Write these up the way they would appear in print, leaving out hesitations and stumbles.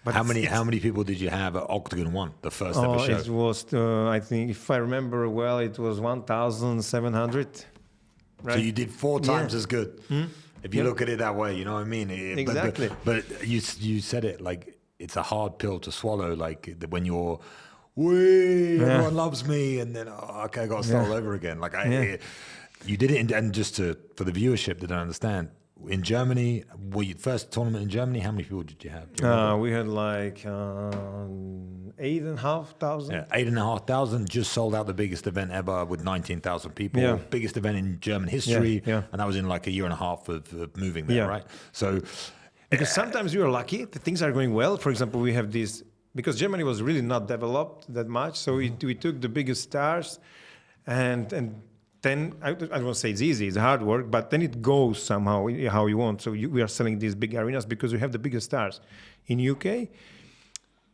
But How many people did you have at Octagon 1, the first ever show? It was, I think, if I remember well, it was 1,700. Right? So you did 4 times as good. If you look at it that way, you know what I mean? Exactly. But you said it like it's a hard pill to swallow. Like when you're, everyone loves me, and then okay, I got to start all over again. Like you did it, and just for the viewership that don't understand. In Germany, first tournament in Germany, how many people did you have? We had like 8,500. Yeah, 8,500, just sold out the biggest event ever with 19,000 people. Yeah. Biggest event in German history. Yeah. And that was in like a year and a half of moving there, right? So, because sometimes you are lucky, the things are going well. For example, we have this, because Germany was really not developed that much. So we took the biggest stars and then I don't want to say it's easy, it's hard work, but then it goes somehow how you want. So we are selling these big arenas because we have the biggest stars. In UK,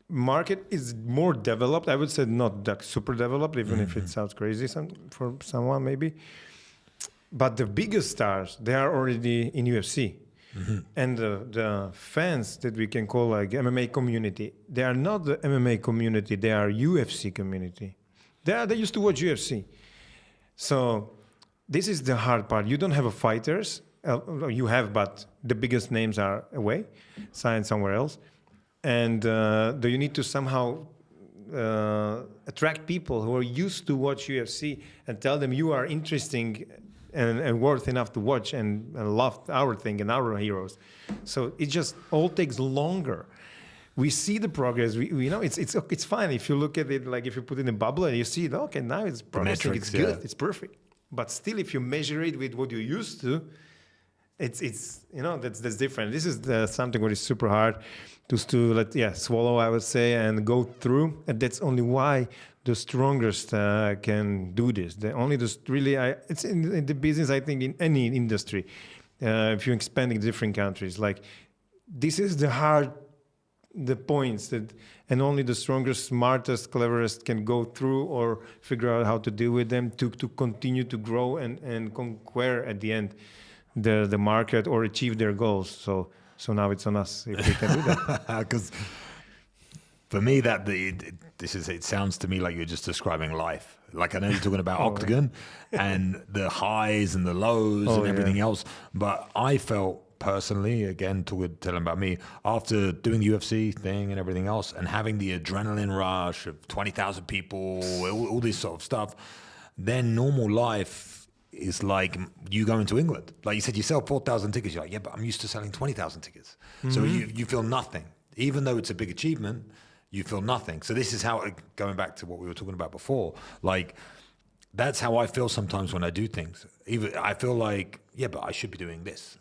market is more developed. I would say not that super developed, even if it sounds crazy for someone maybe. But the biggest stars, they are already in UFC. And the fans that we can call like MMA community, they are not the MMA community, they are UFC community. They used to watch UFC. So this is the hard part. You don't have a fighters. You have, but the biggest names are away, signed somewhere else. And you need to somehow attract people who are used to watch UFC and tell them you are interesting and worth enough to watch and love our thing and our heroes. So it just all takes longer. We see the progress. We know it's fine if you look at it like if you put it in a bubble and you see it. Okay, now it's progressing. It's good. It's perfect. But still, if you measure it with what you used to, it's that's different. This is something what is super hard to swallow, I would say, and go through. And that's only why the strongest can do this. It's in the business. I think in any industry, if you're expanding different countries, like this is the points that, and only the strongest, smartest, cleverest can go through or figure out how to deal with them to continue to grow and conquer at the end the market or achieve their goals. So now it's on us if we can do that. Because for me, it sounds to me like you're just describing life. Like I know you're talking about Octagon and the highs and the lows and everything else, but I felt personally, again, telling about me, after doing the UFC thing and everything else and having the adrenaline rush of 20,000 people, all this sort of stuff, then normal life is like you going to England. Like you said, you sell 4,000 tickets. You're like, yeah, but I'm used to selling 20,000 tickets. So you feel nothing. Even though it's a big achievement, you feel nothing. So this is how, going back to what we were talking about before, like that's how I feel sometimes when I do things. I feel like, yeah, but I should be doing this.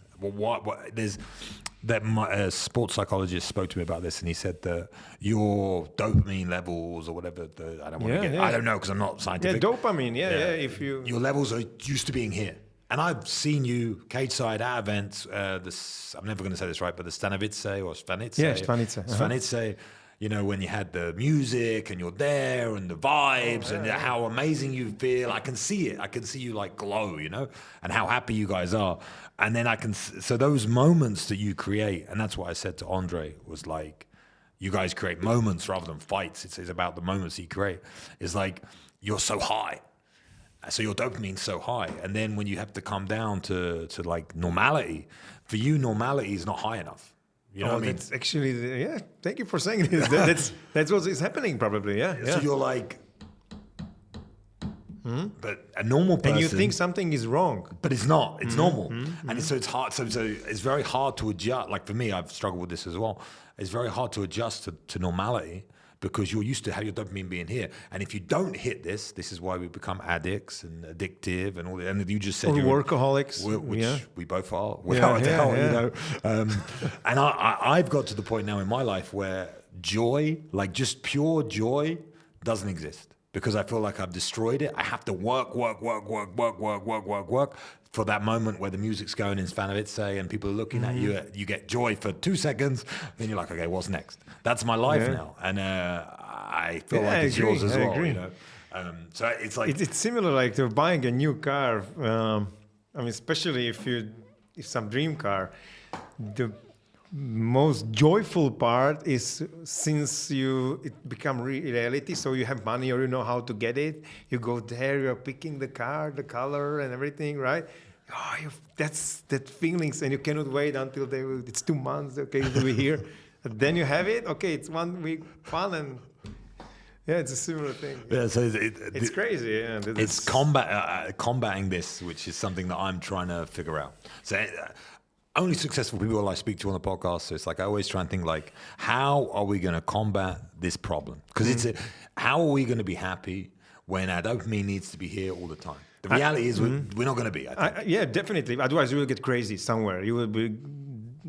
My sports psychologist spoke to me about this, and he said that your dopamine levels or whatever, I don't want to get, I don't know because I'm not scientific. Yeah, dopamine, if your levels are used to being here. And I've seen you cage side at events, I'm never going to say this right, but the Stanivice or Stanice. Yeah, Stanice. Stanice, you know, when you had the music and you're there and the vibes and how amazing you feel. I can see it. I can see you like glow, you know, and how happy you guys are. And then so those moments that you create, and that's what I said to Andre, was like, you guys create moments rather than fights. It's about the moments you create. It's like, you're so high. So your dopamine's so high. And then when you have to come down to like normality, for you, normality is not high enough. You know what I mean? That's actually, thank you for saying this. That's what is happening probably, So you're like, but a normal person. And you think something is wrong. But it's not. It's normal. And so it's hard. So it's very hard to adjust. Like for me, I've struggled with this as well. It's very hard to adjust to normality because you're used to how your dopamine being here. And if you don't hit this is why we become addicts and addictive and all that. And you just said you're workaholics. Which we both are, without a doubt, you know. And I've got to the point now in my life where joy, like just pure joy, doesn't exist. Because I feel like I've destroyed it. I have to work for that moment where the music's going in Stanivice and people are looking at you. You get joy for 2 seconds, then you're like, okay, what's next? That's my life now, and I feel like it's yours as well. You know, so it's like it's similar like to buying a new car. I mean, especially if some dream car, most joyful part is since it become reality, so you have money or you know how to get it, you go there, you're picking the car, the color and everything, right? Oh, that's that feelings, and you cannot wait until it's 2 months, okay, we're here. And then you have it, okay, it's 1 week fun, and yeah, it's a similar thing. Yeah, so it's crazy. Yeah, it's combating this, which is something that I'm trying to figure out. So only successful people I speak to on the podcast. So it's like I always try and think like, how are we going to combat this problem? Because how are we going to be happy when our dopamine needs to be here all the time? The reality is we're not going to be. I think. Yeah, definitely. Otherwise, you will get crazy somewhere. You will be,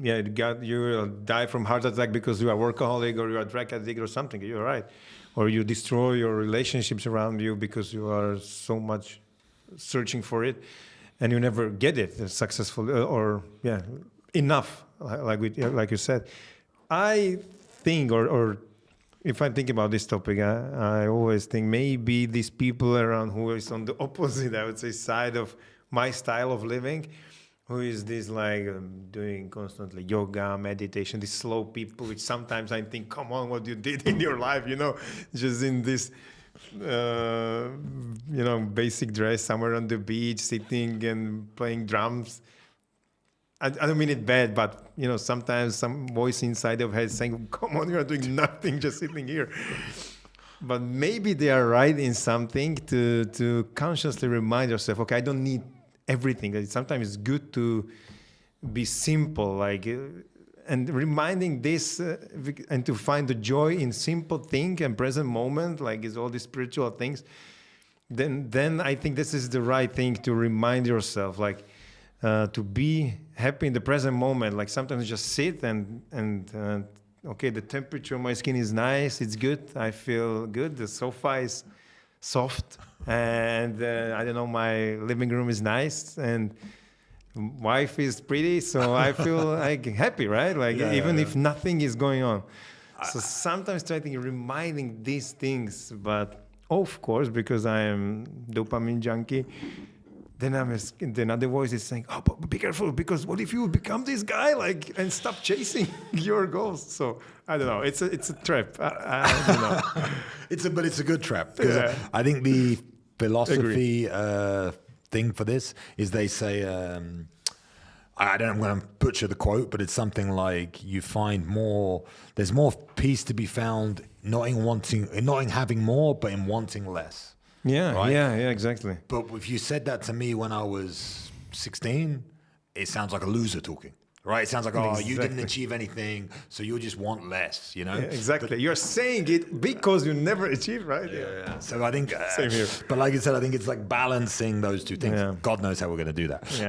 you will die from heart attack because you are workaholic or you are drug addict or something. You're right. Or you destroy your relationships around you because you are so much searching for it, and you never get it successful or enough. Like you said, I think, or if I think about this topic, I always think maybe these people around who is on the opposite, I would say, side of my style of living, who is this like doing constantly yoga, meditation, these slow people, which sometimes I think, come on, what you did in your life, just in this, basic dress somewhere on the beach, sitting and playing drums. I don't mean it bad, but sometimes some voice inside of head saying, come on, you're doing nothing, just sitting here. But maybe they are right in something to consciously remind yourself, okay, I don't need everything. Sometimes it's good to be simple, and reminding this and to find the joy in simple thing and present moment, like is all these spiritual things. Then I think this is the right thing to remind yourself, to be happy in the present moment. Like sometimes just sit and okay, the temperature of my skin is nice, it's good, I feel good, the sofa is soft, and I don't know, my living room is nice, and wife is pretty, so I feel like happy, right? Even if nothing is going on. So sometimes try to reminding these things, but of course, because I am dopamine junkie, then other voice is saying, "Oh, but be careful, because what if you become this guy, and stop chasing your goals?" So I don't know. It's a trap. I don't know. But it's a good trap, because I think the philosophy thing for this is they say, I don't know, I'm going to butcher the quote, but it's something like you find there's more peace to be found not in having more, but in wanting less. Yeah, right? yeah, exactly. But if you said that to me when I was 16, it sounds like a loser talking, right? It sounds like, you didn't achieve anything, so you just want less, Yeah, exactly. But you're saying it because you never achieved, right? Yeah. So I think, same here. But like I said, I think it's like balancing those two things. Yeah. God knows how we're going to do that. Yeah.